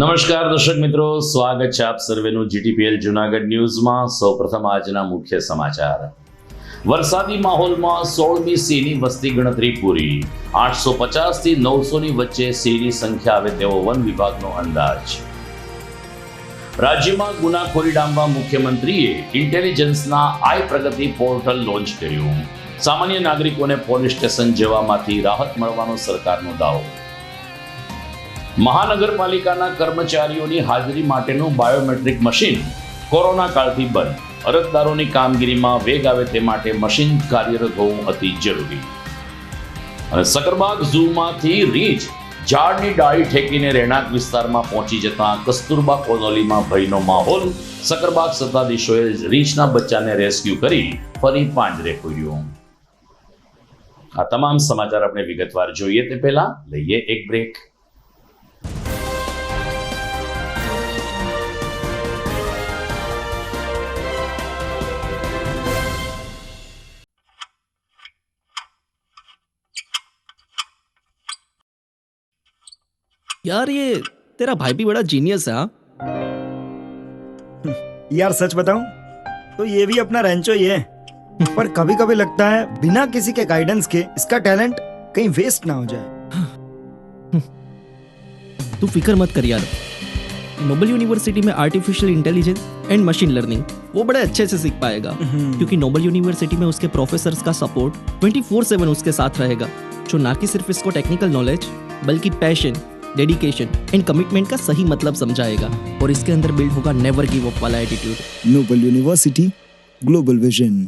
નમસ્કાર દર્શક મિત્રો, સ્વાગત છે આપ સર્વેનું જીટીપીએલ જૂનાગઢ ન્યૂઝમાં. સૌપ્રથમ આજના મુખ્ય સમાચાર. વરસાદી માહોલમાં 16મી સિંહની વસ્તી ગણતરી પૂરી. 850 થી 900 ની વચ્ચે સિંહની સંખ્યા આવે તેવો વન વિભાગનો અંદાજ. રાજ્યમાં ગુનાખોરી ડામવા મુખ્યમંત્રીએ ઇન્ટેલિજન્સના આઈ પ્રગતિ પોર્ટલ લોન્ચ કર્યું. સામાન્ય નાગરિકોને પોલીસ સ્ટેશન જવામાંથી રાહત મળવાનો સરકારનો દાવો. મહાનગરપાલિકાના કર્મચારીઓની હાજરી માટેનું બાયોમેટ્રિક મશીન કોરોના કાળથી બંધ. અરજદારોની કામગીરીમાં વેગ આવે તે માટે મશીન કાર્યરત હોવું અતિ જરૂરી. અને સકરબાગ ઝૂમાંથી રીંછ ઝાડની ડાળી ઠેકીને રહેણાંક વિસ્તારમાં પહોંચી જતા કસ્તુરબા કોલોનીમાં ભયનો માહોલ. સકરબાગ સત્તાધીશોએ રીંછના બચ્ચાને રેસ્ક્યુ કરી ફરી પાંજરે પૂર્યો. આ તમામ સમાચાર આપણે વિગતવાર જોઈએ તે પહેલા લઈએ એક બ્રેક. यार ये तेरा भाई भी बड़ा जीनियस है. हाँ यार सच बताऊं तो ये भी अपना रेंचो ही है. पर कभी कभी लगता है बिना किसी के गाइडेंस के इसका टैलेंट कहीं वेस्ट ना हो जाए. तू फिक्र मत कर यार. नोबल यूनिवर्सिटी में artificial intelligence and machine learning वो बड़े अच्छे से सीख पाएगा, क्योंकि नोबल यूनिवर्सिटी में उसके प्रोफेसर्स का सपोर्ट 24/7 उसके साथ रहेगा, जो ना कि सिर्फ इसको टेक्निकल नॉलेज बल्कि पैशन, डेडिकेशन एंड कमिटमेंट का सही मतलब समझाएगा. और इसके अंदर बिल्ड होगा नेवर गिव अप वाला attitude. Noble university, global vision.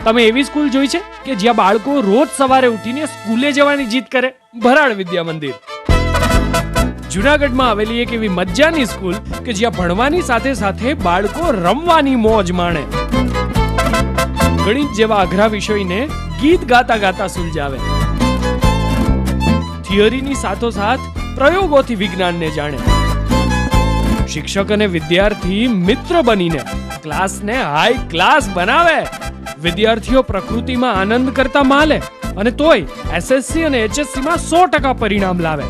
તમે એવી સ્કૂલ જોઈ છે કે જ્યાં બાળકો રોજ સવારે ઉઠીને સ્કૂલે જવાની જીદ કરે? ભરાડ વિદ્યા મંદિર. જૂનાગઢમાં આવેલી એક એવી મજાની સ્કૂલ કે જ્યાં ભણવાની સાથે સાથે બાળકો રમવાની મોજ માણે. ગણિત જેવા અઘરા વિષયને ગીત ગાતા ગાતા સુલઝાવે. થિયરીની સાથોસાથ પ્રયોગોથી વિજ્ઞાનને જાણે. શિક્ષક અને વિદ્યાર્થી મિત્ર બનીને ક્લાસને હાઈ ક્લાસ બનાવે. વિદ્યાર્થીઓ પ્રકૃતિમાં આનંદ કરતા માલે અને તોય એસએસસી અને એચએસસી માં 100% પરિણામ લાવે.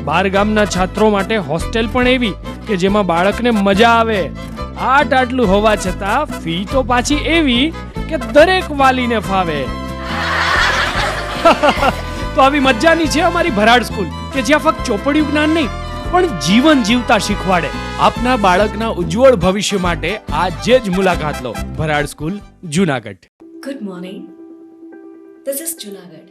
બાર ગામના છાત્રો માટે હોસ્ટેલ પણ એવી કે જેમાં બાળકને મજા આવે. આટલું હોવા છતાં ફી તો પાછી એવી કે દરેક વાલીને ફાવે. તો આવી મજાની છે અમારી ભરાડ સ્કૂલ કે જ્યાં ફક્ત ચોપડિયું જ્ઞાન નહીં પણ જીવન જીવતા શીખવાડે. આપના બાળકના ઉજ્જવળ ભવિષ્ય માટે આજે જ મુલાકાત લો. Bharad school, Junagadh. Good morning. This is Junagadh.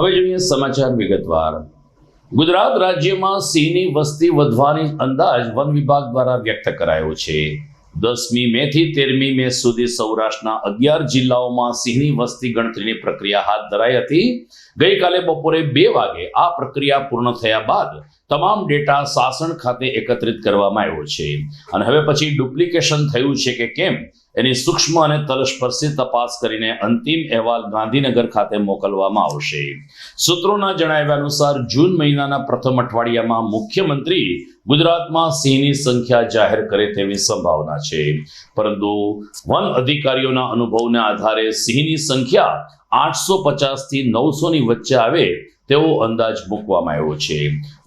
હવે જોઈએ સમાચાર વિગતવાર. ગુજરાત રાજ્યમાં સિંહની વસ્તી વધવાની અંદાજ વન વિભાગ દ્વારા વ્યક્ત કરાયો છે. 10મી મે થી 13મી મે સુધી સૌરાષ્ટ્રના 11 જિલ્લાઓમાં સિંહની વસ્તી ગણતરીની પ્રક્રિયા હાથ ધરાઈ હતી. ગઈકાલે બપોરે 2 વાગે આ પ્રક્રિયા પૂર્ણ થયા બાદ તમામ ડેટા શાસન ખાતે એકત્રિત કરવામાં આવ્યો છે અને હવે પછી ડુપ્લિકેશન થયું છે કે કેમ એની સૂક્ષ્મ અને તલસ્પર્શી તપાસ કરીને અંતિમ અહેવાલ ગાંધીનગર ખાતે મોકલવામાં આવશે. સૂત્રોના જણાવ્યા અનુસાર જૂન મહિનાના પ્રથમ અઠવાડિયામાં મુખ્યમંત્રી ગુજરાતમાં સિંહની સંખ્યા જાહેર કરે તેવી સંભાવના છે, પરંતુ વન અધિકારીઓના અનુભવના આધારે સિંહની સંખ્યા 850 થી 900 ની વચ્ચે આવે તેવો અંદાજ મૂકવામાં આવ્યો છે.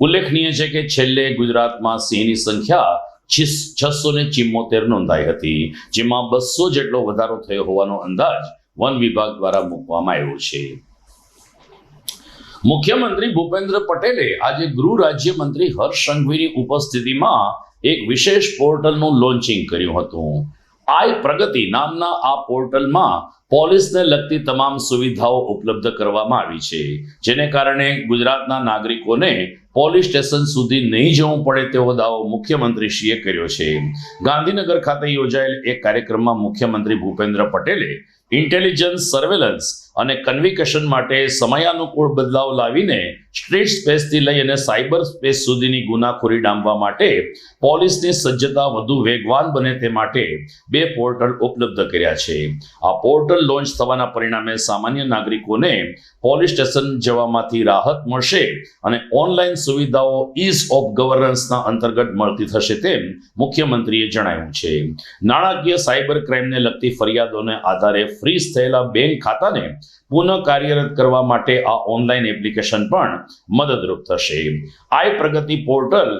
ઉલ્લેખનીય છે કે છેલ્લે ગુજરાતમાં સિંહની સંખ્યા 674 નોંધાઈ હતી, જેમાં 200 જેટલો વધારો થયો હોવાનો અંદાજ વન વિભાગ દ્વારા મૂકવામાં આવ્યો છે. મુખ્યમંત્રી ભૂપેન્દ્ર પટેલે આજે ગૃહ રાજ્યમંત્રી હર્ષ સંઘવીની ઉપસ્થિતિમાં એક વિશેષ પોર્ટલનું લોન્ચિંગ કર્યું હતું. આઈ પ્રગતિ નામના આ પોર્ટલમાં પોલીસને લગતી તમામ સુવિધાઓ ઉપલબ્ધ કરવામાં આવી છે, જેને કારણે ગુજરાતના નાગરિકોને પોલીસ સ્ટેશન સુધી નહીં જવું પડે તેવો દાવો મુખ્યમંત્રીશ્રીએ કર્યો છે. ગાંધીનગર ખાતે યોજાયેલ એક કાર્યક્રમમાં મુખ્યમંત્રી ભૂપેન્દ્ર પટેલે ઇન્ટેલિજન્સ, સર્વેલન્સ અને કન્વિકેશન માટે સમયાનુકૂળ બદલાવ લાવીને સ્ટ્રીટ સ્પેસથી લઈ અને સાયબર સ્પેસ સુધીની ગુનાખોરી ડામવા માટે પોલીસની સજ્જતા વધુ વેગવાન બને તે માટે 2 પોર્ટલ ઉપલબ્ધ કર્યા છે. આ પોર્ટલ લોન્ચ થવાના પરિણામે સામાન્ય નાગરિકોને પોલીસ સ્ટેશન જવામાંથી રાહત મળશે અને ઓનલાઈન સુવિધાઓ ઇઝ ઓફ ગવર્નન્સના અંતર્ગત મળતી થશે તેમ મુખ્યમંત્રીએ જણાવ્યું છે. નાણાકીય સાયબર ક્રાઇમને લગતી ફરિયાદોને આધારે ફ્રીઝ થયેલા બેંક ખાતાને પુનઃ કાર્યરત કરવા માટે આ ઓનલાઈન એપ્લિકેશન પણ મદદરૂપ થશે. આઈ પ્રગતિ પોર્ટલ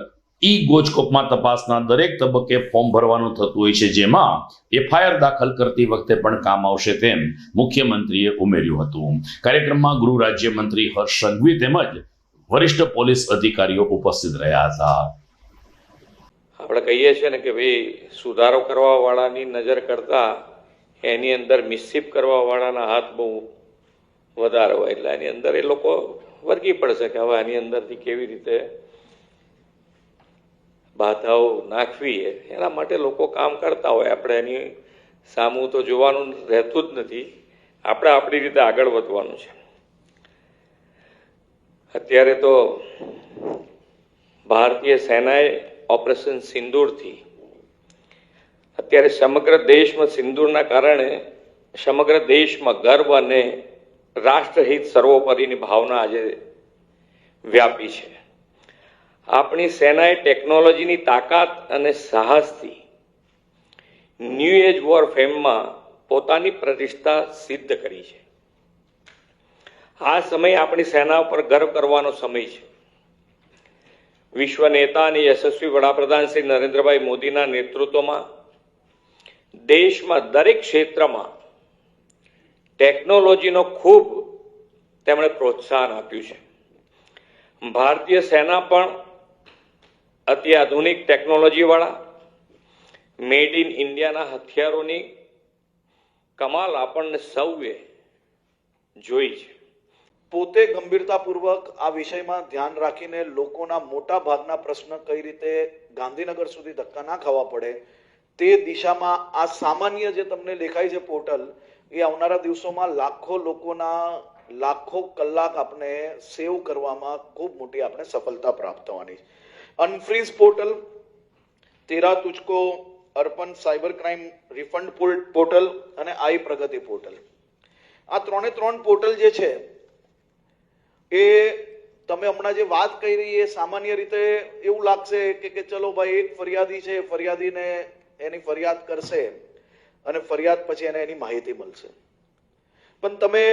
ઈ ગોચકોપમાં તપાસના દરેક તબક્કે ફોર્મ ભરવાનું થતું હોય છે, જેમાં એફઆઈઆર દાખલ કરતી વખતે પણ કામ આવશે તેમ મુખ્યમંત્રીએ ઉમેર્યું હતું. કાર્યક્રમમાં ગૃહ રાજ્યમંત્રી હર્ષ સંઘવી તેમજ વરિષ્ઠ પોલીસ અધિકારીઓ ઉપસ્થિત રહ્યા હતા. આપણે કહીએ છીએ ને કે ભાઈ સુધારો કરવા વાળાની નજર કરતા એની અંદર મિસચીફ કરવા વાળાના હાથ બહુ વધારે હોય, એટલે એની અંદર એ લોકો વર્ગી પડશે કે હવે આની અંદરથી કેવી રીતે બાધાઓ નાખવી એના માટે લોકો કામ કરતા હોય. આપણે એની સામું તો જોવાનું રહેતું જ નથી, આપણે આપણી રીતે આગળ વધવાનું છે. અત્યારે તો ભારતીય સેનાએ ઓપરેશન સિંદૂરથી અત્યારે સમગ્ર દેશમાં સિંદૂરના કારણે સમગ્ર દેશમાં ગર્વ અને રાષ્ટ્રહિત સર્વોપરીની ભાવના આજે વ્યાપી છે. આપણી સેનાએ ટેકનોલોજીની તાકાત અને સાહસથી ન્યૂ એજ વોરફેરમાં પોતાની પ્રતિષ્ઠા સિદ્ધ કરી છે. આ સમય આપણી સેના પર ગર્વ કરવાનો સમય છે. વિશ્વ નેતા અને યશસ્વી વડાપ્રધાન શ્રી નરેન્દ્રભાઈ મોદીના નેતૃત્વમાં દેશમાં દરેક ક્ષેત્રમાં ટેકનોલોજીનો ખૂબ તેમણે પ્રોત્સાહન આપ્યું છે. ભારતીય સેના પણ અતિ આધુનિક ટેકનોલોજીવાળા મેડ ઇન ઇન્ડિયાના હથિયારોની કમાલ આપણને સૌએ જોઈ છે. પોતે ગંભીરતાપૂર્વક આ વિષયમાં ધ્યાન રાખીને લોકોના મોટા ભાગના પ્રશ્ન કઈ રીતે ગાંધીનગર સુધી ધક્કા ના ખાવા પડે તે દિશામાં આ સામાન્ય જે તમને દેખાય છે પોર્ટલ, એ આવનારા દિવસોમાં લાખો લોકોના લાખો કલાક આપણે સેવ કરવામાં ખૂબ મોટી આપણે સફળતા પ્રાપ્ત થવાની છે. અનફ્રીઝ પોર્ટલ, તેરા તુજકો અર્પણ સાયબર ક્રાઇમ રિફંડ પોર્ટલ અને આઈ પ્રગતિ પોર્ટલ, આ 3 પોર્ટલ જે છે એ તમે હમણાં જે વાત કરી એ સામાન્ય રીતે એવું લાગશે કે ચલો ભાઈ એક ફરિયાદી છે, ફરિયાદીને એની ફરિયાદ કરશે અને ફરિયાદ પછી એને એની માહિતી મળશે. પણ તમે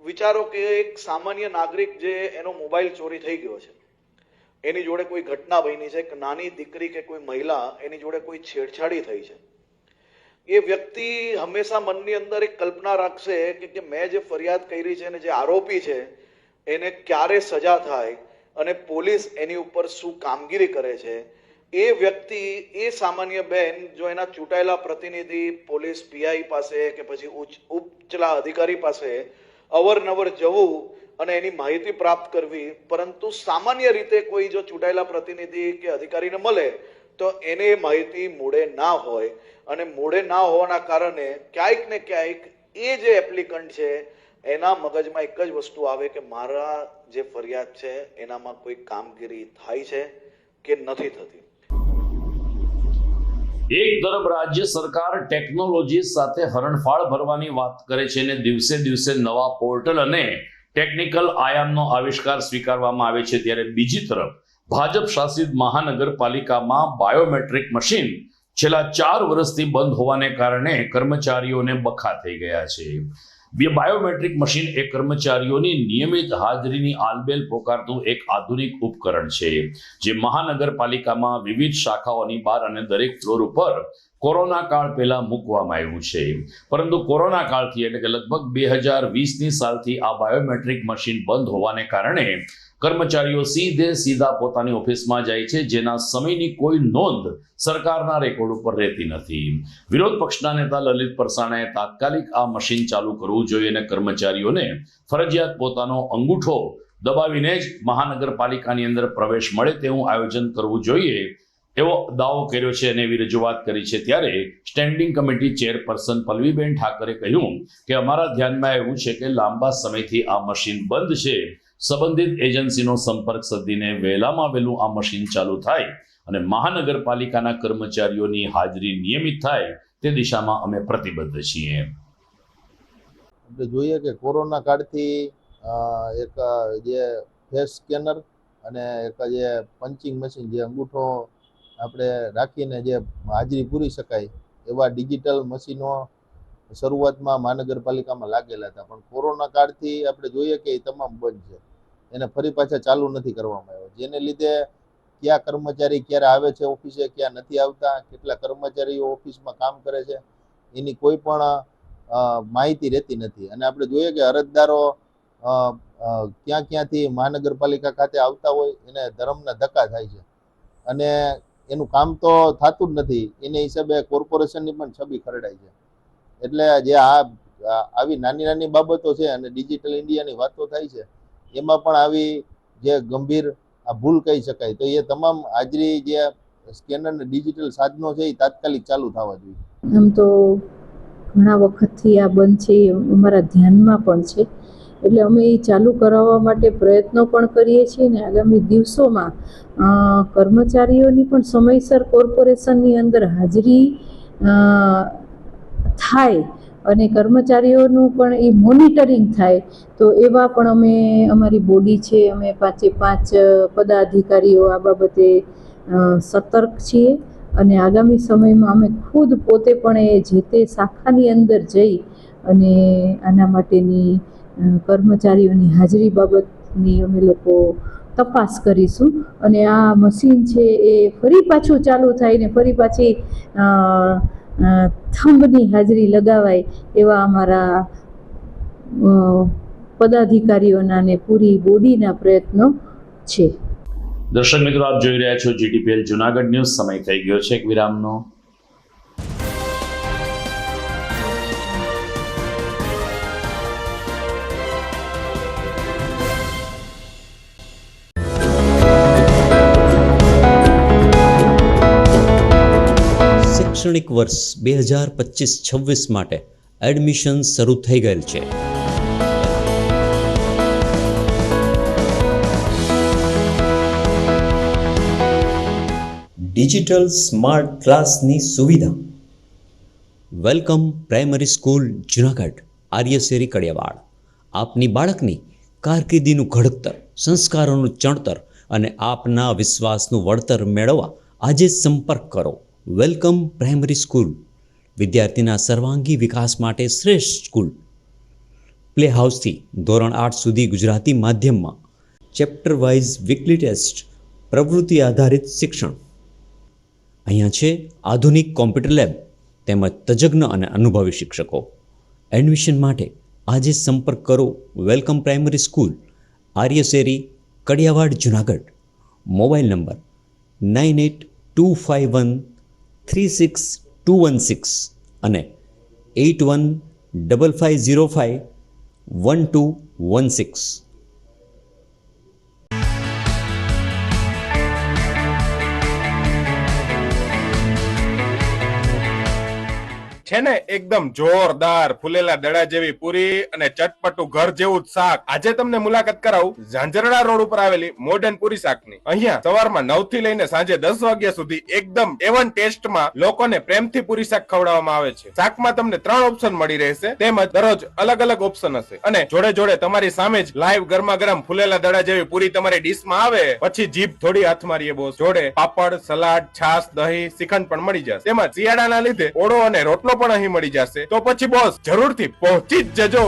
વિચારો કે એક સામાન્ય નાગરિક જે એનો મોબાઈલ ચોરી થઈ ગયો છે, એની જોડે કોઈ ઘટના બની છે, કે નાની દીકરી કે કોઈ મહિલા એની જોડે કોઈ છેડછાડી થઈ છે, એ વ્યક્તિ હંમેશા મનની અંદર એક કલ્પના રાખશે કે મેં જે ફરિયાદ કરી છે અને જે આરોપી છે એને ક્યારે સજા થાય અને પોલીસ એની ઉપર શું કામગીરી કરે છે. એ વ્યક્તિ, એ સામાન્ય બેન જો એના ચૂંટાયેલા પ્રતિનિધિ પોલીસ પીઆઈ પાસે કે પછી ઉચ્ચલા અધિકારી પાસે અવરનવર જવું અને એની માહિતી પ્રાપ્ત કરવી, પરંતુ સામાન્ય રીતે કોઈ જો ચૂંટાયેલા પ્રતિનિધિ કે અધિકારીને મળે તો એને એ માહિતી મૂળે ના હોય, અને મૂળે ના હોવાના કારણે ક્યાંક ને ક્યાંક એ જે એપ્લિકન્ટ છે એના મગજમાં એક જ વસ્તુ આવે કે મારા જે ફરિયાદ છે એનામાં કોઈ કામગીરી થાય છે કે નથી થતી. એક તરફ રાજ્ય સરકાર ટેકનોલોજી સાથે હરણફાળ ભરવાની વાત કરે છે અને દિવસે દિવસે નવા પોર્ટલ અને ટેકનિકલ આયામનો આવિષ્કાર સ્વીકારવામાં આવે છે, ત્યારે બીજી તરફ ભાજપ શાસિત મહાનગરપાલિકામાં બાયોમેટ્રિક મશીન છેલ્લા 4 વર્ષથી બંધ હોવાને કારણે કર્મચારીઓને બખા થઈ ગયા છે. બાયોમેટ્રિક મશીન એ કર્મચારીઓની નિયમિત હાજરીની આલબેલ પોકારતું એક આધુનિક ઉપકરણ છે, જે મહાનગરપાલિકામાં વિવિધ શાખાઓની બહાર અને દરેક ફ્લોર ઉપર કોરોના કાળ પહેલા મૂકવામાં આવ્યું છે. પરંતુ કોરોના કાળથી એટલે કે લગભગ 2020ની સાલથી આ બાયોમેટ્રિક મશીન બંધ હોવાને કારણે કર્મચારીઓ સીધા પોતાની ઓફિસમાં જાય છે, જેના સમયની કોઈ નોંધ સરકારના રેકોર્ડ ઉપર રહેતી નથી. વિરોધ પક્ષના નેતા લલિત પરસાણાએ તાત્કાલિક આ મશીન ચાલુ કરવું જોઈએ અને કર્મચારીઓને ફરજિયાત પોતાનો અંગૂઠો દબાવીને જ મહાનગરપાલિકાની અંદર પ્રવેશ મળે તેવું આયોજન કરવું જોઈએ એવો દાવો કર્યો છે અને એવી રજૂઆત કરી છે. ત્યારે standing committee chairperson Pallaviben Thackeray કહ્યું કે અમારા ધ્યાનમાં એવું છે કે લાંબા સમયથી આ મશીન બંધ છે. સંબંધિત એજન્સીનો સંપર્ક સાધીને વહેલામાં વહેલું આ મશીન ચાલુ થાય અને મહાનગરપાલિકાના કર્મચારીઓની હાજરી નિયમિત થાય તે દિશામાં અમે પ્રતિબદ્ધ છીએ. આપણે જોઈએ કે કોરોના કાળથી એક જે ફેસ સ્કેનર અને એક જે પંચિંગ મશીન, જે અંગૂઠો આપણે રાખીને જે હાજરી પૂરી શકાય એવા ડિજિટલ મશીનો શરૂઆતમાં મહાનગરપાલિકામાં લાગેલા હતા, પણ કોરોના કાળથી આપણે જોઈએ કે એ તમામ બંધ છે. એને ફરી પાછા ચાલુ નથી કરવામાં આવ્યો, જેને લીધે કયા કર્મચારી ક્યારે આવે છે ઓફિસે, ક્યાં નથી આવતા, કેટલા કર્મચારીઓ ઓફિસમાં કામ કરે છે એની કોઈ પણ માહિતી રહેતી નથી. અને આપણે જોઈએ કે અરજદારો ક્યાંથી મહાનગરપાલિકા ખાતે આવતા હોય એને ધર્મના ધક્કા થાય છે અને એનું કામ તો થતું જ નથી. એને હિસાબે કોર્પોરેશનની પણ છબી ખરડાય છે. એટલે જે આવી નાની બાબતો છે અને ડિજિટલ ઇન્ડિયાની વાતો થાય છે, એમાં પણ આવી જે ગંભીર ભૂલ કહી શકાય, તો એ તમામ હાજરી જે સ્કેનર ને ડિજિટલ સાધનો છે એ તાત્કાલિક ચાલુ થવા જોઈએ. આમ તો ઘણા વખતથી આ બંધ છે, અમારા ધ્યાનમાં પણ છે, એટલે અમે એ ચાલુ કરાવવા માટે પ્રયત્નો પણ કરીએ છીએ ને આગામી દિવસોમાં કર્મચારીઓની પણ સમયસર કોર્પોરેશનની અંદર હાજરી થાય અને કર્મચારીઓનું પણ એ મોનિટરિંગ થાય, તો એવા પણ અમે અમારી બોડી છે, અમે 5 પદાધિકારીઓ આ બાબતે સતર્ક છીએ અને આગામી સમયમાં અમે ખુદ પોતે પણ એ જે તે શાખાની અંદર જઈ અને આના માટેની કર્મચારીઓની હાજરી બાબતની અમે લોકો તપાસ કરીશું અને આ મશીન છે એ ફરી પાછું ચાલુ થાય ને ફરી પાછી થંભની હાજરી લગાવાય એવા અમારા પદાધિકારીઓના ને પૂરી બોડીના પ્રયત્નો છે. દર્શક મિત્રો, આપ જોઈ રહ્યા છો GTPL જુનાગઢ ન્યૂઝ. સમય થઈ ગયો છે એક વિરામનો. શૈક્ષણિક વર્ષ 2025-26 માટે એડમિશન શરૂ થઈ ગયેલ છે. ડિજિટલ સ્માર્ટ ક્લાસની સુવિધા. Welcome primary school Junagadh, Aryasheri Kadiyawad. આપની બાળકની કારકિર્દીનું ઘડતર, સંસ્કારોનું ચણતર અને આપના વિશ્વાસનું વળતર મેળવવા આજે સંપર્ક કરો. વેલકમ પ્રાઇમરી સ્કૂલ, વિદ્યાર્થીના સર્વાંગી વિકાસ માટે શ્રેષ્ઠ સ્કૂલ. પ્લે હાઉસથી ધોરણ 8 સુધી ગુજરાતી માધ્યમમાં, ચેપ્ટર વાઇઝ વીકલી ટેસ્ટ, પ્રવૃત્તિ આધારિત શિક્ષણ. અહીંયા છે આધુનિક કોમ્પ્યુટર લેબ તેમજ તજજ્ઞ અને અનુભવી શિક્ષકો. એડમિશન માટે આજે સંપર્ક કરો. Welcome primary school, Aryasheri Kadiyawad, Junagadh. Mobile number 9825136216 અને 8155051216. છે ને એકદમ જોરદાર ફૂલેલા દડા જેવી પૂરી અને ચટપટું ઘર જેવું જ શાક. આજે તમને મુલાકાત કરાવું ઝાંઝરડા રોડ ઉપર આવેલી મોડર્ન પૂરી શાકની. અહીંયા સવારમાં 9 થી લઈને સાંજે 10 વાગ્યા સુધી એકદમ એવન ટેસ્ટમાં લોકોને પ્રેમથી પૂરી શાક ખવડાવવામાં આવે છે. શાકમાં તમને 3 ઓપ્શન મળી રહેશે, તેમજ દરરોજ અલગ અલગ ઓપ્શન હશે અને જોડે જોડે તમારી સામે જ લાઈવ ગરમા ગરમ ફૂલેલા દડા જેવી પૂરી તમારી ડીશમાં આવે. પછી જીભ થોડી હાથ મારીએ બોસ. જોડે પાપડ, સલાડ, છાશ, દહીં, શ્રીખંડ પણ મળી જશે. તેમજ શિયાળાના લીધે ઓળો અને રોટલો પણ અહીં મળી જશે. તો પછી બોસ જરૂરથી પહોંચી જ જજો.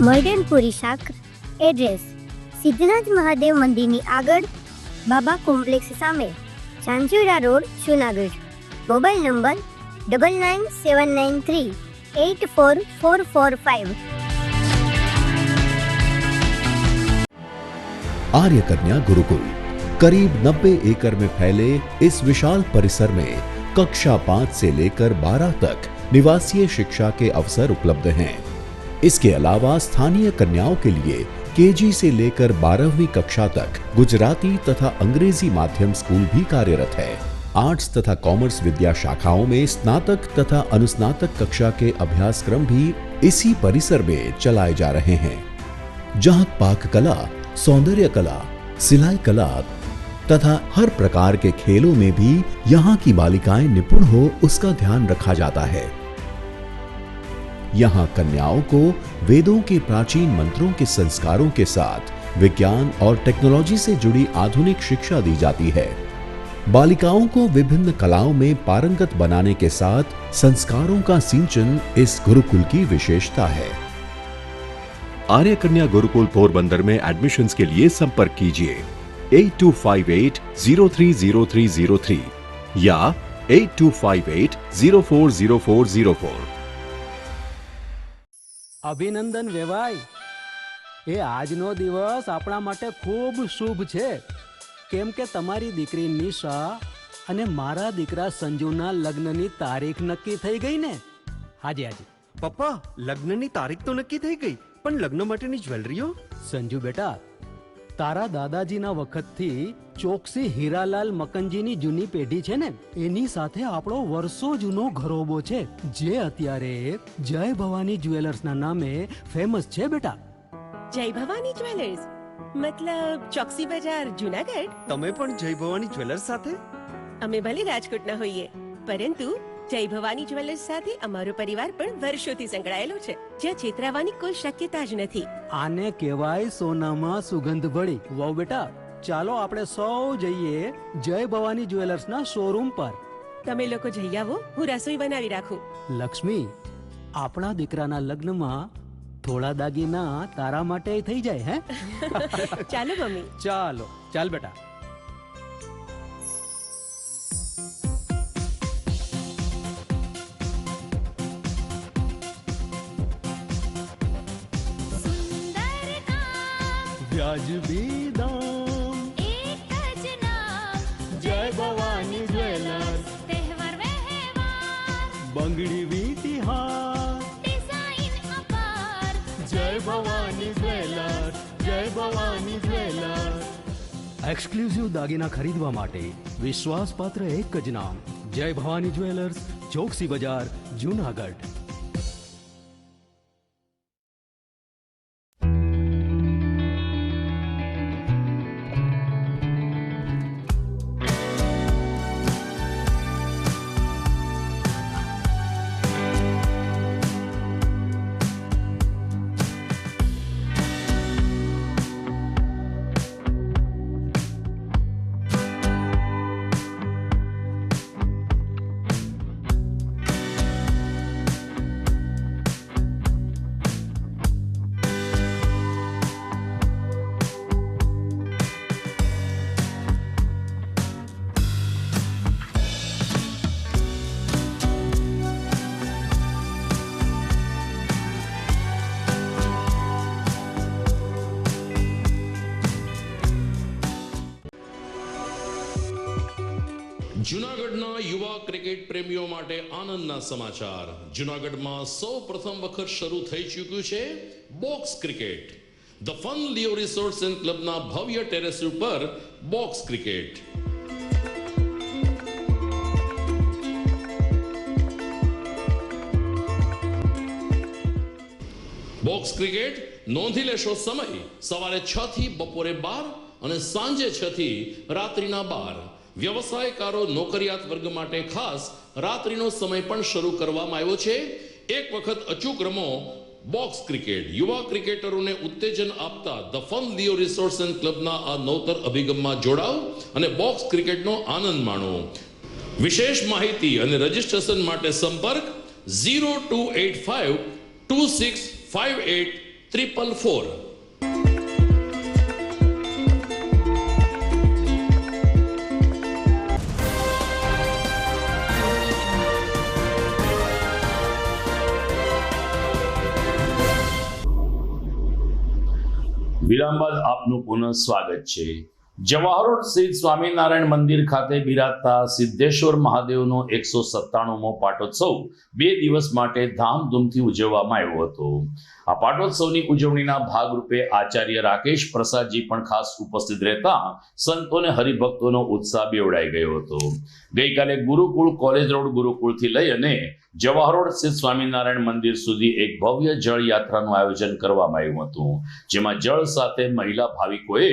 મોડર્ન પૂરી શાક. એડ્રેસ સિદ્ધનાથ મહાદેવ મંદિરની આગળ, બાબા કોમ્પ્લેક્સ સામે, Zanzarda road, Junagadh. Mobile number 9979384445. आर्य कन्या गुरुकुल करीब 90 एकड़ में फैले इस विशाल परिसर में कक्षा 5 से लेकर 12 तक निवासीय शिक्षा के अवसर उपलब्ध हैं। इसके अलावा स्थानीय कन्याओं के लिए केजी से लेकर 12वीं कक्षा तक गुजराती तथा अंग्रेजी माध्यम स्कूल भी कार्यरत है। आर्ट्स तथा कॉमर्स विद्या शाखाओं में स्नातक तथा अनुस्नातक कक्षा के अभ्यासक्रम भी इसी परिसर में चलाए जा रहे हैं, जहां पाक कला, सौंदर्य कला, सिलाई कला तथा हर प्रकार के खेलों में भी यहाँ की बालिकाएं निपुण हो उसका ध्यान रखा जाता है। यहाँ कन्याओं को वेदों के प्राचीन मंत्रों के संस्कारों के साथ विज्ञान और टेक्नोलॉजी से जुड़ी आधुनिक शिक्षा दी जाती है। बालिकाओं को विभिन्न कलाओं में पारंगत बनाने के साथ संस्कारों का सिंचन इस गुरुकुल की विशेषता है। आर्य कन्या गुरुकुल पोरबंदर में एडमिशन्स के लिए संपर्क कीजिए 8258030303 या 8258040404। અભિનંદન વેવાઈ, એ આજનો દિવસ આપણા માટે ખૂબ શુભ છે, કેમ કે તમારી દીકરી નિશા અને મારા દીકરા સંજુના લગ્નની તારીખ નક્કી થઈ ગઈ ને? હાજી હાજી પપ્પા, લગ્નની તારીખ તો નક્કી થઈ ગઈ, પણ લગ્ન માટેની જ્વેલરીઓ? સંજુ બેટા, તારા દાદાજીના વખતથી ચોકસી હીરાલાલ મકનજીની જૂની પેઢી છે ને, એની સાથે આપણો વર્ષો જૂનો ઘરોબો છે, જે અત્યારે જય ભવાની જ્વેલર્સના નામે ફેમસ છે બેટા. જય ભવાની જ્વેલર્સ મતલબ ચોકસી બજાર, જુનાગઢ? તમે પણ જય ભવાની જ્વેલર્સ સાથે? અમે ભલે રાજકોટના હોઈએ, પરંતુ જય ભવાની જ્વેલર્સ સાથે અમારો પરિવાર પણ વર્ષોથી સંકળાયેલો છે, જ્યાં છેતરાવાની કોઈ શક્યતા જ નથી. આને કહેવાય સોનામાં સુગંધ ભળી. વાવ બેટા, ચાલો આપણે સૌ જઈએ જય ભવાની જ્વેલર્સના શોરૂમ પર. તમે લોકો જઈ આવો, હું રસોઈ બનાવી રાખું. લક્ષ્મી, આપણા દીકરાના લગ્નમાં થોડા દાગીના તારા માટે થઈ જાય હે? ચાલો મમ્મી. ચાલો ચાલ બેટા. વ્યાજબી દામ, એક જ નામ, જય ભવાની જ્વેલર્સ. તહેવાર વ્યવહાર, બંગડી વીટી હાર, ડિઝાઇન અપાર, જય ભવાની જ્વેલર્સ, જય ભવાની જ્વેલર્સ. એક્સક્લુઝિવ દાગીના ખરીદવા માટે વિશ્વાસપાત્ર એક જ નામ, જય ભવાની જ્વેલર્સ, ચોકસી બજાર, જુનાગઢ. જૂનાગઢના યુવા ક્રિકેટ પ્રેમીઓ માટે આનંદના સમાચાર. જૂનાગઢમાં સૌ પ્રથમ વખત શરૂ થઈ ચૂક્યું છે box cricket. The fun Leo resorts and ક્લબના ભવ્ય ટેરેસ ઉપર બોક્સ ક્રિકેટ. બોક્સ ક્રિકેટ નોંધી લેશો સમય સવારે 6 થી બપોરે 12 અને સાંજે 6 થી રાત્રિના 12. વ્યવસાયકારો નોકરિયાત વર્ગ માટે ખાસ રાત્રિનો સમય પણ શરૂ કરવામાં આવ્યો છે. એક વખત અચૂક રમો બોક્સ ક્રિકેટ. યુવા ક્રિકેટરોને ઉત્તેજન આપતા the fun Leo resorts and ક્લબના આ નવતર અભિગમમાં જોડાઓ અને બોક્સ ક્રિકેટનો આનંદ માણો. વિશેષ માહિતી અને રજીસ્ટ્રેશન માટે સંપર્ક 0285 2658 444. વિરામ બાદ આપનું પુનઃ સ્વાગત છે. જવાહર રોડ સ્થિત સ્વામિનારાયણ મંદિર ખાતે બિરાજતા સિદ્ધેશ્વર મહાદેવનો 197મો પાટોત્સવ 2 દિવસ માટે ધામધૂમથી ઉજવવામાં આવ્યો હતો. આ પાટોત્સવની ઉજવણીના ભાગરૂપે આચાર્ય રાકેશ પ્રસાદજી પણ ખાસ ઉપસ્થિત રહેતા સંતોને હરિભક્તોનો ઉત્સાહ બેવડાઈ ગયો હતો. ગઈકાલે ગુરુકુળ કોલેજ રોડ ગુરુકુળથી લઈ અને જવાહર રોડ સ્થિત સ્વામિનારાયણ મંદિર સુધી એક ભવ્ય જળ યાત્રાનું આયોજન કરવામાં આવ્યું હતું, જેમાં જળ સાથે મહિલા ભાવિકોએ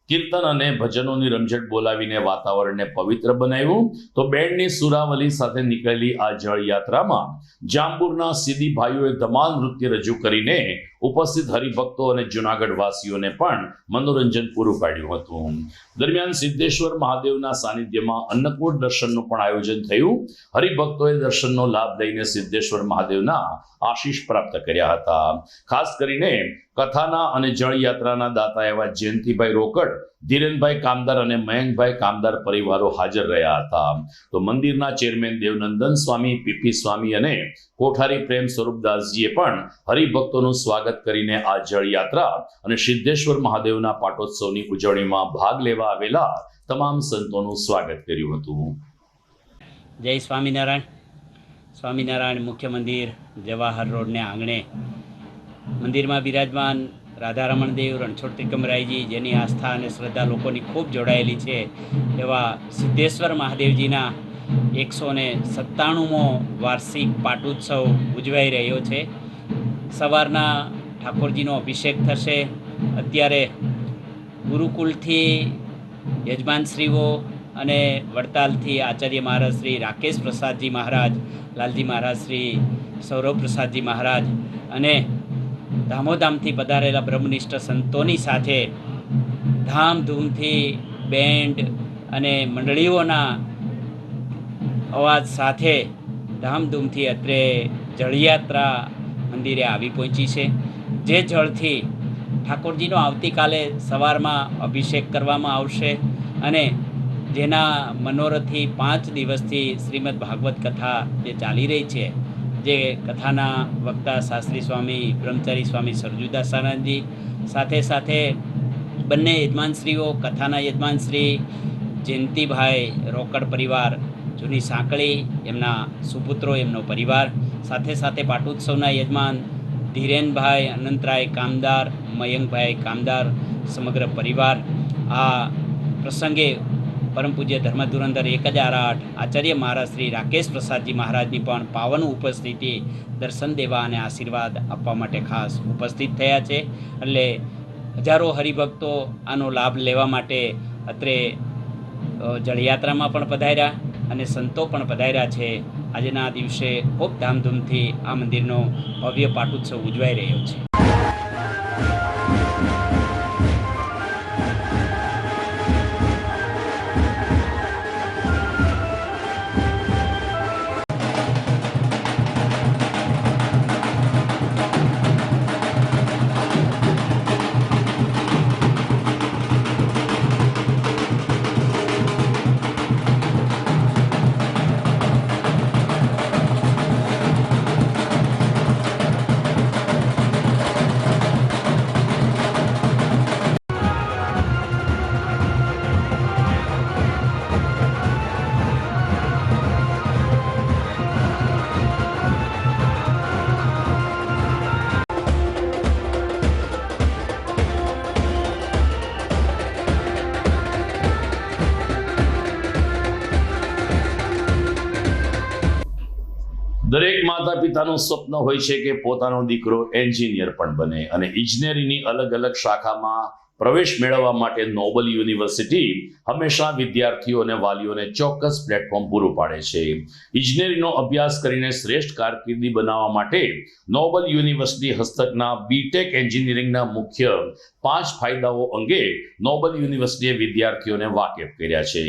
કીર્તન અને ભજનોની રમઝટ બોલાવીને વાતાવરણને પવિત્ર બનાવ્યું. તો બેન્ડની સુરાવલી સાથે નીકળેલી આ જળ યાત્રામાં જાંબુરના સીધી ભાઈઓએ ધમાલ નૃત્ય રજૂ કરીને ઉપસ્થિત હરિભક્તો અને જૂનાગઢ વાસીઓને પણ મનોરંજન પૂરું પાડ્યું હતું. દરમિયાન સિદ્ધેશ્વર મહાદેવના સાનિધ્યમાં અન્નકૂટ દર્શનનું પણ આયોજન થયું. હરિભક્તોએ દર્શનનો લાભ લઈને સિદ્ધેશ્વર મહાદેવના આશીષ પ્રાપ્ત કર્યા હતા. ખાસ કરીને કથાના અને જળ યાત્રાના દાતા એવા જયંતિભાઈ રોકડ, ધીરેનભાઈ કામદાર અને મયંકભાઈ કામદાર પરિવારો હાજર રહ્યા હતા. તો મંદિરના ચેરમેન દેવનંદન સ્વામી, પીપી સ્વામી અને કોઠારી પ્રેમ સ્વરૂપદાસજીએ પણ હરિભક્તોનું સ્વાગત કરીને આ જળ યાત્રા અને સિદ્ધેશ્વર મહાદેવના પાટોત્સવની ઉજવણીમાં ભાગ લેવા આવેલા તમામ સંતોનું સ્વાગત કર્યું હતું. જય સ્વામિનારાયણ. સ્વામિનારાયણ મુખ્ય મંદિર જવાહર રોડને આંગણે મંદિરમાં બિરાજમાન રાધારમણ દેવ, રણછોડ ત્રિકમરાયજી, જેની આસ્થા અને શ્રદ્ધા લોકોની ખૂબ જોડાયેલી છે એવા સિદ્ધેશ્વર મહાદેવજીના 197મો વાર્ષિક પાટોત્સવ ઉજવાઈ રહ્યો છે. સવારના ઠાકોરજીનો અભિષેક થશે. અત્યારે ગુરુકુલથી યજમાનશ્રીઓ અને વડતાલથી આચાર્ય મહારાજ શ્રી રાકેશ પ્રસાદજી મહારાજ, લાલજી મહારાજ શ્રી સૌરભ પ્રસાદજી મહારાજ અને ધામોધામથી પધારેલા બ્રહ્મનિષ્ઠ સંતોની સાથે ધામધૂમથી બેન્ડ અને મંડળીઓના અવાજ સાથે ધામધૂમથી અત્રે જળયાત્રા મંદિરે આવી પહોંચી છે. જે જળથી ઠાકોરજીનો આવતીકાલે સવારમાં અભિષેક કરવામાં આવશે અને જેના મનોરથથી 5 દિવસથી શ્રીમદ ભાગવત કથા જે ચાલી રહી છે, જે કથાના વક્તા શાસ્ત્રી સ્વામી બ્રહ્મચારી સ્વામી સરજુદાસાનંદજી સાથે સાથે બંને યજમાનશ્રીઓ, કથાના યજમાનશ્રી જયંતિભાઈ રોકડ પરિવાર જૂની સાંકળી, એમના સુપુત્રો, એમનો પરિવાર, સાથે સાથે પાટોત્સવના યજમાન ધીરેનભાઈ અનંતરાય કામદાર, મયંકભાઈ કામદાર, સમગ્ર પરિવાર. આ પ્રસંગે પરમ પૂજ્ય ધર્મધુરંધર 1008 આચાર્ય મહારાજ શ્રી રાકેશ પ્રસાદજી મહારાજની પણ પાવન ઉપસ્થિતિ દર્શન દેવા અને આશીર્વાદ આપવા માટે ખાસ ઉપસ્થિત થયા છે. એટલે હજારો હરિભક્તો આનો લાભ લેવા માટે અત્રે જળયાત્રામાં પણ પધાર્યા અને સંતો પણ પધાર્યા છે. આજના દિવસે ખૂબ ધામધૂમથી આ મંદિરનો ભવ્ય પાટોત્સવ ઉજવાઈ રહ્યો છે. દરેક માતા પિતાનું સ્વપ્ન હોય છે કે પોતાનો દીકરો એન્જિનિયર પણ બને અને ઇજનેરીની અલગ અલગ શાખામાં પ્રવેશ મેળવવા માટે નોબલ યુનિવર્સિટી હંમેશા વિદ્યાર્થીઓ અને વાલીઓને ચોક્કસ પ્લેટફોર્મ પૂરું પાડે છે. ઇજનેરીનો અભ્યાસ કરીને શ્રેષ્ઠ કારકિર્દી બનાવવા માટે નોબલ યુનિવર્સિટી હસ્તકના બીટેક એન્જિનિયરિંગના મુખ્ય 5 ફાયદાઓ અંગે નોબલ યુનિવર્સિટીએ વિદ્યાર્થીઓને વાકેફ કર્યા છે.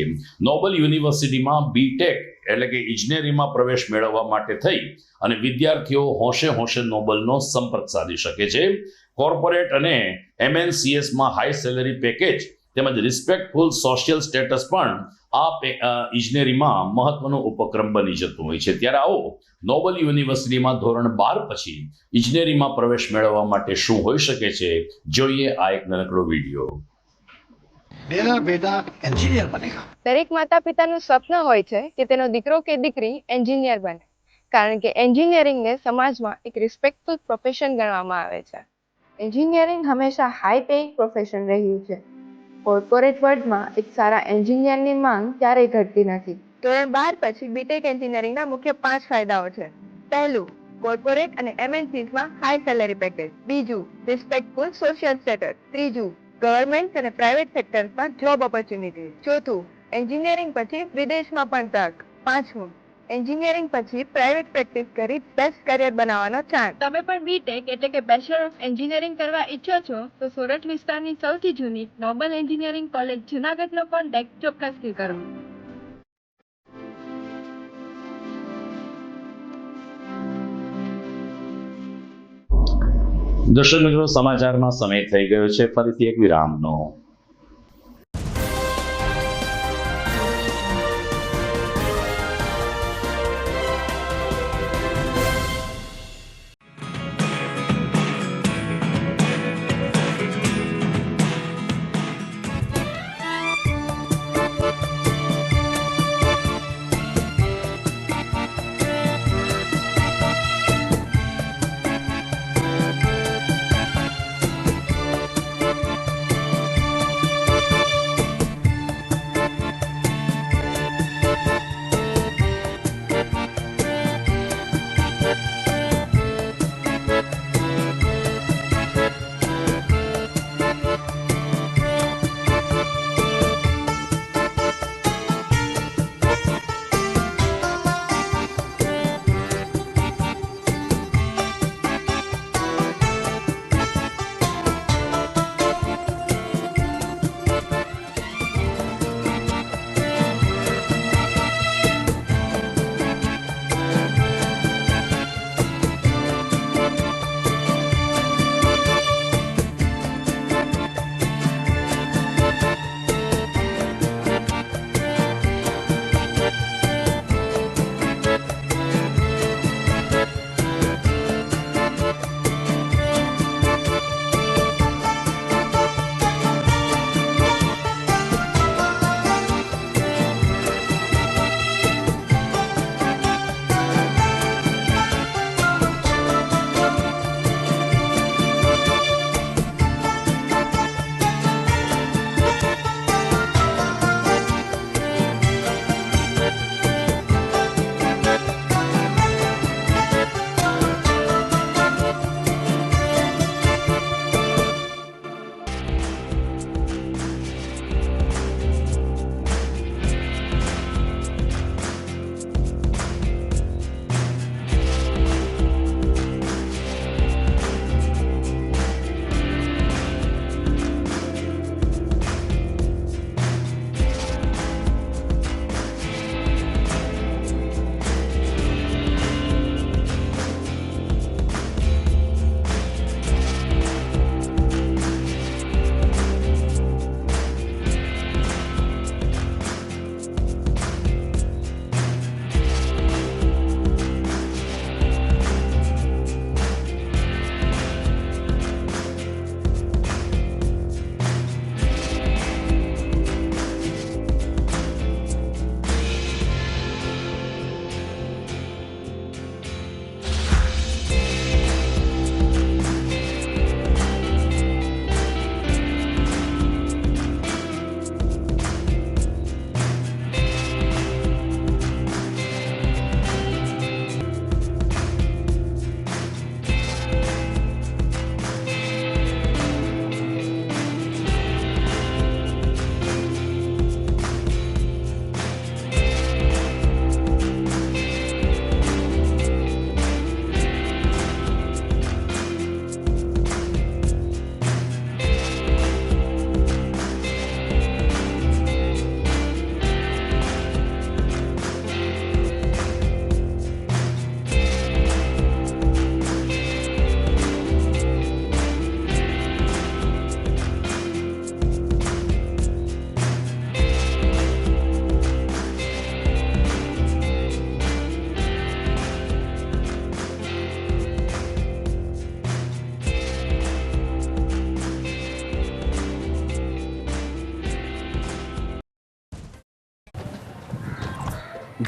નોબલ યુનિવર્સિટીમાં બીટેક એટલે કે ઇજનેરીમાં પ્રવેશ મેળવવા માટે થઈ અને વિદ્યાર્થીઓ હોંશે હોંશે નોબલનો સંપર્ક સાધી શકે છે. કોર્પોરેટ અને MNCSમાં હાઈ સેલરી પેકેજ તેમજ રિસ્પેક્ટફુલ સોશિયલ સ્ટેટસ પણ આ ઇજનેરીમાં મહત્વનો ઉપક્રમ બની જતું હોય છે. ત્યારે આવો નોબલ યુનિવર્સિટીમાં ધોરણ 12 પછી ઇજનેરીમાં પ્રવેશ મેળવવા માટે શું હોઈ શકે છે, જોઈએ આ એક નાનકડો વિડીયો. मेरा बेटा इंजीनियर बनेगा. દરેક માતા પિતાનું સ્વપ્ન હોય છે કે તેનો દીકરો કે દીકરી એન્જિનિયર બને, કારણ કે એન્જિનિયરિંગને સમાજમાં એક રિસ્પેક્ટફુલ પ્રોફેશન ગણવામાં આવે છે. એન્જિનિયરિંગ હંમેશા હાઈ પેઇંગ પ્રોફેશન રહ્યું છે. કોર્પોરેટ વર્લ્ડમાં એક સારા એન્જિનિયરની માંગ ક્યારેય ઘટતી નથી. ધોરણ 12 પછી બીટેક એન્જિનિયરિંગના મુખ્ય 5 ફાયદાઓ છે. પહેલું, કોર્પોરેટ અને MNCsમાં હાઈ સેલેરી પેકેજ. બીજું, રિસ્પેક્ટફુલ સોશિયલ સ્ટેટસ. ત્રીજું, ગવર્મેન્ટ અને પ્રાઇવેટ સેક્ટર્સમાં જોબ ઓપોર્ચ્યુનિટી. ચોથું, એન્જિનિયરિંગ પછી વિદેશમાં પણ તક. પાંચમું, એન્જિનિયરિંગ પછી પ્રાઇવેટ પ્રેક્ટિસ કરી બેસ્ટ કરિયર બનાવવાનો ચાન્સ. તમે પણ બીટેક એટલે કે બેચલર ઓફ એન્જિનિયરિંગ કરવા ઈચ્છો છો તો સોરઠ વિસ્તારની સૌથી જૂની નોબલ એન્જિનિયરિંગ કોલેજ જુનાગઢનો કોન્ટેક્ટ ચોક્કસથી કરો. દર્શક મિત્રો, સમાચારનો સમય થઈ ગયો છે. ફરીથી એક વિરામનો.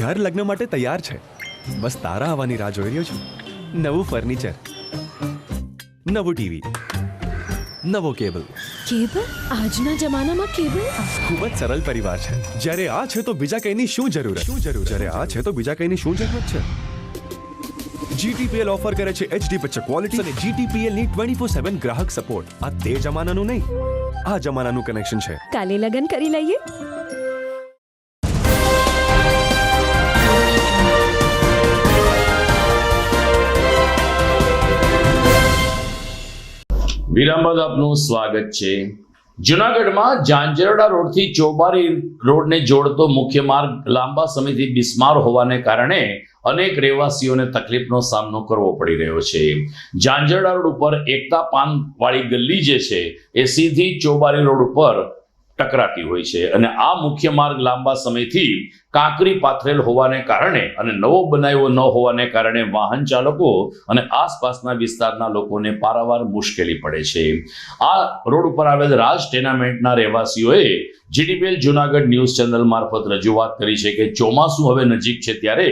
ઘર લગ્ન માટે તૈયાર છે. બસ તારા આવવાની રાહ જોઈ રહ્યો છું. નવું ફર્નિચર, નવું ટીવી, નવો કેબલ. કેબલ? આજના જમાનામાં કેબલ? ખૂબ જ સરળ પરિવાર છે. જ્યારે આ છે તો બીજા કઈની શું જરૂરત? જ્યારે આ છે તો બીજા કઈની શું જરૂરત છે? GTPL ઓફર કરે છે HD પિક્ચર ક્વોલિટી અને GTPL ની 24/7 ગ્રાહક સપોર્ટ. આ તે જમાનાનું નહીં, આ જમાનાનું કનેક્શન છે. કાલે લગન કરી લઈએ. વિરામ બાદ આપનું સ્વાગત છે. જુનાગઢમાં ઝાંઝરડા રોડથી ચોબારી રોડને જોડતો મુખ્ય માર્ગ લાંબા સમયથી બિસ્માર હોવાને કારણે અનેક રહેવાસીઓને તકલીફનો સામનો કરવો પડી રહ્યો છે. ઝાંઝરડા રોડ ઉપર એકતા પાન વાળી ગલ્લી જે છે એ સીધી ચોબારી રોડ ઉપર ટકરાતી હોય છે અને આ મુખ્ય માર્ગ લાંબા સમયથી કાંકરી પાથરેલ હોવાને કારણે અને નવો બનાવ્યો ન હોવાને કારણે વાહન ચાલકો અને આસપાસના વિસ્તારના લોકોને પારાવાર મુશ્કેલી પડે છે. આ રોડ ઉપર આવેલ રાજ ટેનામેન્ટના રહેવાસીઓએ GTPL જુનાગઢ ન્યૂઝ ચેનલ મારફત રજૂઆત કરી છે કે ચોમાસું હવે નજીક છે ત્યારે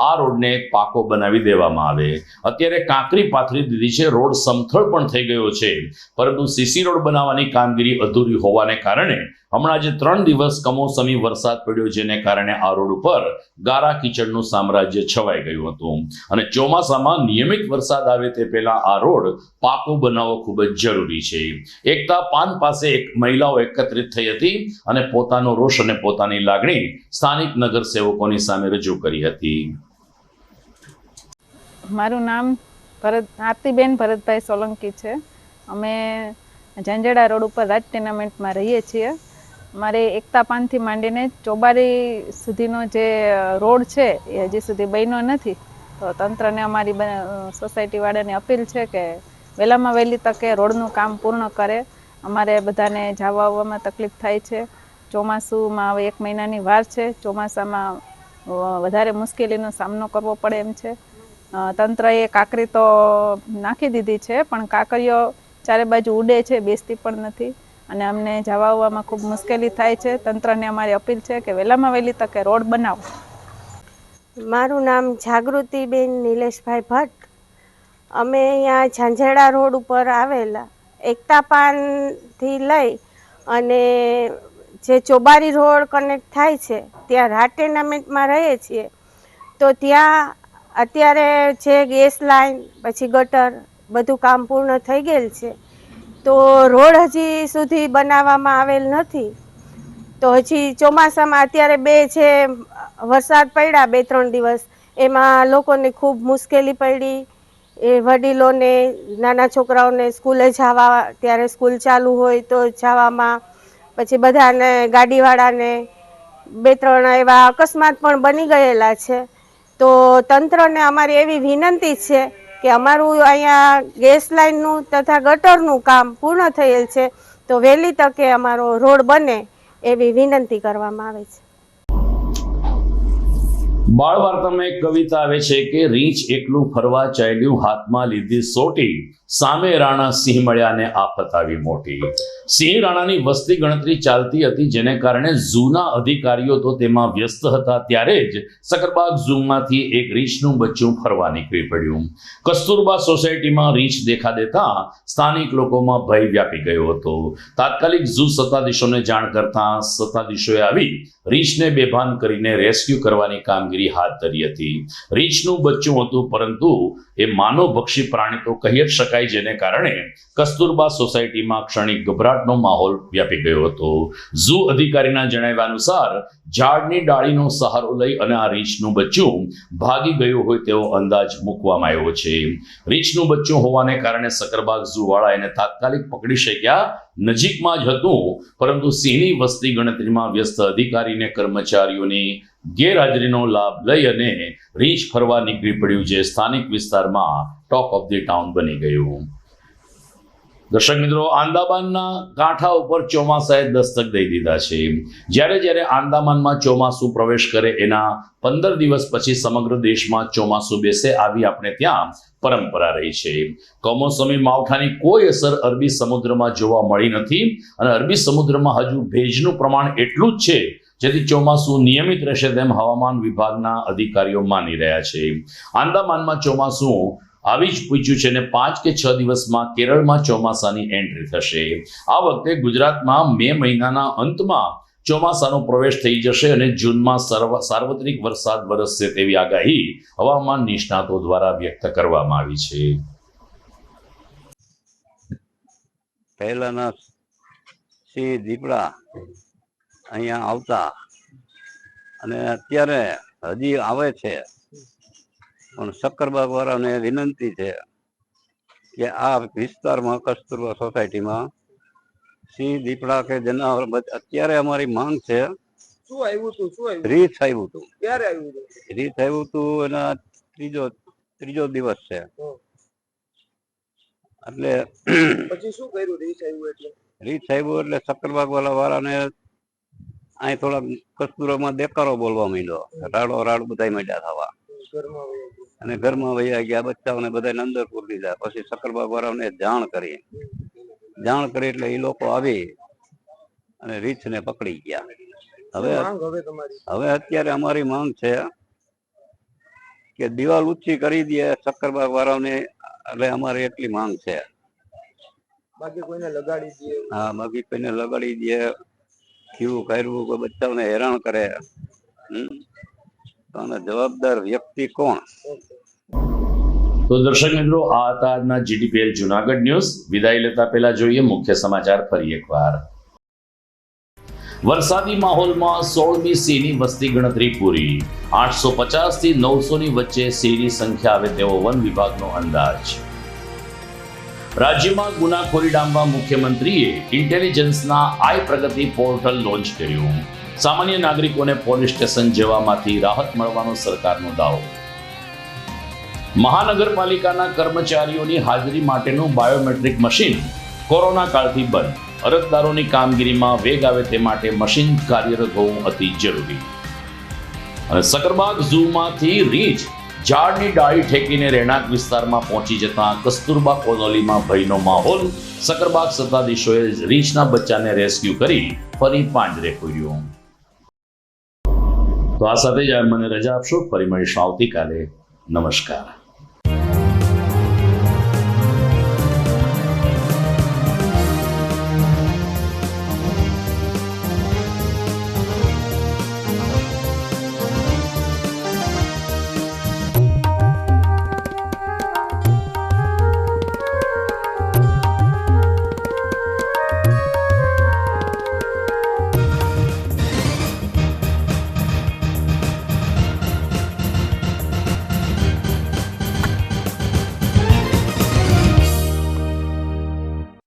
આ રોડને એક પાકો બનાવી દેવામાં આવે. અત્યારે કાંકરી પાથરી દીધી છે, રોડ સમથળ પણ થઈ ગયો છે, પરંતુ CC રોડ બનાવવાની કામગીરી અધૂરી હોવાને કારણે હમણાં જે 3 દિવસ કમોસમી વરસાદ પડ્યો જેને કારણે આ રોડ ઉપર ગારા કીચડનું સામ્રાજ્ય છવાઈ ગયું હતું અને ચોમાસામાં નિયમિત વરસાદ આવે તે પહેલા આ રોડ પાકો બનાવવો ખૂબ જ જરૂરી છે. એકતા પાન પાસે એક મહિલાઓ એકત્રિત થઈ હતી અને પોતાનો રોષ અને પોતાની લાગણી સ્થાનિક નગરસેવકોની સામે રજૂ કરી હતી. મારું નામ આરતીબેન ભરતભાઈ સોલંકી છે. અમે ઝાંઝરડા રોડ ઉપર રાજ ટેનામેન્ટમાં રહીએ છીએ. મારે એકતા પાનથી માંડીને ચોબારી સુધીનો જે રોડ છે એ હજી સુધી બન્યો નથી. તો તંત્રને અમારી સોસાયટીવાળાને અપીલ છે કે વહેલામાં વહેલી તકે રોડનું કામ પૂર્ણ કરે. અમારે બધાને જવા આવવામાં તકલીફ થાય છે. ચોમાસુમાં હવે 1 મહિનાની વાર છે. ચોમાસામાં વધારે મુશ્કેલીનો સામનો કરવો પડે એમ છે. તંત્રએ કાંકરી તો નાખી દીધી છે પણ કાંકરીઓ ચારે બાજુ ઉડે છે, બેસતી પણ નથી અને અમને જવા આવવામાં ખૂબ મુશ્કેલી થાય છે. તંત્રને અમારી અપીલ છે કે વહેલામાં વહેલી તકે રોડ બનાવો. મારું નામ જાગૃતિબેન નિલેશભાઈ ભટ્ટ. અમે અહીંયા ઝાંઝરડા રોડ ઉપર આવેલા એકતા પાનથી લઈ અને જે ચોબારી રોડ કનેક્ટ થાય છે ત્યાં રાજ ટેનામેન્ટમાં રહીએ છીએ. તો ત્યાં અત્યારે જે ગેસ લાઈન પછી ગટર બધું કામ પૂર્ણ થઈ ગયેલ છે. તો રોડ હજી સુધી બનાવવામાં આવેલ નથી. તો હજી ચોમાસામાં અત્યારે જે વરસાદ પડ્યા 2-3 દિવસ એમાં લોકોને ખૂબ મુશ્કેલી પડી. એ વડીલોને, નાના છોકરાઓને સ્કૂલે જવા ત્યારે સ્કૂલ ચાલુ હોય તો જવામાં, પછી બધાને ગાડીવાળાને 2-3 એવા અકસ્માત પણ બની ગયેલા છે. તો તંત્રને અમારી એવી વિનંતી છે કે અમારું અહીંયા ગેસ લાઇનનું તથા ગટરનું કામ પૂર્ણ થયેલ છે તો વહેલી તકે અમારો રોડ બને એવી વિનંતી કરવામાં આવે છે. બાળ વાર્તામાં એક કવિતા આવે છે કે રીંછ એકલું ફરવા ચાલ્યું, હાથમાં લીધી સોટી, સામે રાણા સિંહ મળ્યા ને આફત આવી મોટી. સિંહ રાણાની વસ્તી ગણતરી ચાલતી હતી જેને કારણે ઝૂના અધિકારીઓ તો તેમાં વ્યસ્ત હતા ત્યારે જ સકરબાગ ઝૂમાંથી એક રીંછનું બચ્ચું ફરવા નીકળી પડ્યું. કસ્તુરબા સોસાયટીમાં રીંછ દેખા દેતા સ્થાનિક લોકોમાં ભય વ્યાપી ગયો હતો. તાત્કાલિક ઝૂ સત્તાધીશોને જાણ કરતા સત્તાધીશોએ આવી રીંછને બેભાન કરીને રેસ્ક્યુ કરવાની કામગીરી હાથ ધરી હતી. રીંછનું બચ્ચું હતું પરંતુ એ માનવભક્ષી પ્રાણી તો કહી જ શકાય જેને કારણે કસ્તુરબા સોસાયટીમાં ક્ષણિક ગભરાટનો માહોલ વ્યાપી ગયો હતો. ઝૂ અધિકારીના જણાવ્યા અનુસાર ઝાડની ડાળીનો સહારો લઈ અને આ રીંછનું બચ્ચું ભાગી ગયું હોય તેવો અંદાજ મૂકવામાં આવ્યો છે. રીંછનું બચ્ચું હોવાને કારણે સકરબાગ ઝૂ વાળા એને તાત્કાલિક પકડી શક્યા. નજીકમાં જ હતું પરંતુ સિંહની વસ્તી ગણતરીમાં વ્યસ્ત અધિકારીને કર્મચારીઓની ગેરહાજરીનો લાભ લઈ અને રીંછ ફરવા નીકળી પડ્યું જે સ્થાનિક વિસ્તારમાં ટોક ઓફ ધી ટાઉન બની ગયું. દર્શક મિત્રો, આંદામાનના કાંઠા ઉપર ચોમાસાએ દસ્તક દઈ દીધા છે. જ્યારે આંદામાનમાં ચોમાસું પ્રવેશ કરે એના 15 દિવસ પછી સમગ્ર દેશમાં ચોમાસું બેસે આવી આપણે ત્યાં પરંપરા રહી છે. કમોસમી માવઠાની કોઈ અસર અરબી સમુદ્રમાં જોવા મળી નથી અને અરબી સમુદ્રમાં હજુ ભેજનું પ્રમાણ એટલું જ છે જેથી ચોમાસું નિયમિત રહેશે તેમ હવામાન વિભાગના અધિકારીઓ માની રહ્યા છે. આંદામાનમાં ચોમાસું આવી જ પૂછ્યું છે અને 5 કે 6 દિવસમાં કેરળમાં ચોમાસાની એન્ટ્રી થશે. આ વખતે ગુજરાતમાં મે મહિનાના અંતમાં ચોમાસાનો પ્રવેશ થઈ જશે અને જૂનમાં સાર્વત્રિક વરસાદ વરસશે તેવી આગાહી હવામાન નિષ્ણાતો દ્વારા વ્યક્ત કરવામાં આવી છે. પહેલાના સિંહ દીપડા અહીંયા આવતા અને અત્યારે હજી આવે છે, પણ સક્કરબાગ વાળાને વિનંતી છે કે આ વિસ્તારમાં કસ્તુરબા સોસાયટીમાં સિંહ દીપડા કે જનાવર અત્યારે અમારી માંગ છે. શું આવ્યું હતું? રીછ આવ્યું હતું. ક્યારે આવ્યું હતું? રીછ આવ્યું હતું એના ત્રીજો દિવસ છે. એટલે પછી શું કર્યું? રીછ આવ્યું એટલે સક્કરબાગ વાળાને અહીં થોડાક કસ્તુરામાં દેકારો બોલવા માંડ્યો, રાડ બધા માંડ્યા થવા અને ઘરમાં વૈયા ગયા. બચ્ચાઓને બધાને અંદર પૂરી દીધા. પછી સક્કરબાગ વાળાને જાણ કરી એટલે એ લોકો આવી અને રીછને પકડી ગયા. હવે અત્યારે અમારી માંગ છે કે દિવાલ ઊંચી કરી દે સક્કરબાગ વાળાને, એટલે અમારી એટલી માંગ છે. બાકી કોઈને લગાડી દે? હા, બાકી કોઈને લગાડી દે, ખીવું કર્યું, કોઈ બચ્ચાઓને હેરાન કરે, તો આનો જવાબદાર વ્યક્તિ કોણ? તો દર્શક મિત્રો, આ હતા આજના GTPL જુનાગઢ ન્યૂઝ. વિદાય લેતા પહેલા જોઈએ મુખ્ય સમાચાર ફરી એકવાર. વરસાદી માહોલમાં 16મી સિંહની વસ્તી ગણતરી પૂરી. 850 થી 900 ની વચ્ચે સિંહની સંખ્યા આવે તેવો વન વિભાગનો અંદાજ. રાજ્યમાં ગુનાખોરી ડામવા મુખ્યમંત્રીએ ઇન્ટેલિજન્સના આઈ પ્રગતિ પોર્ટલ લોન્ચ કર્યું. સામાન્ય નાગરિકોને પોલીસ સ્ટેશન જવામાંથી રાહત મળવાનો સરકારનો દાવો. મહાનગરપાલિકાના કર્મચારીઓની હાજરી માટેનું બાયોમેટ્રિક મશીન કોરોના કાળથી બંધ. અરજદારોની કામગીરીમાં વેગ આવે તે માટે મશીન કાર્યરત હોવું અતિ જરૂરી. અને સક્કરબાગ ઝૂમાંથી રીંછ ઝાડની ડાળી ઠેકીને રહેણાંક વિસ્તારમાં પહોંચી જતા કસ્તુરબા કોલોનીમાં ભયનો માહોલ. સક્કરબાગ સત્તાધીશોએ રીંછના બચ્ચાને રેસ્ક્યુ કરી ફરી પાંજરે પૂર્યો. તો આ સાથે જ મને રજા આપશો. ફરી મળીશું આવતીકાલે. નમસ્કાર.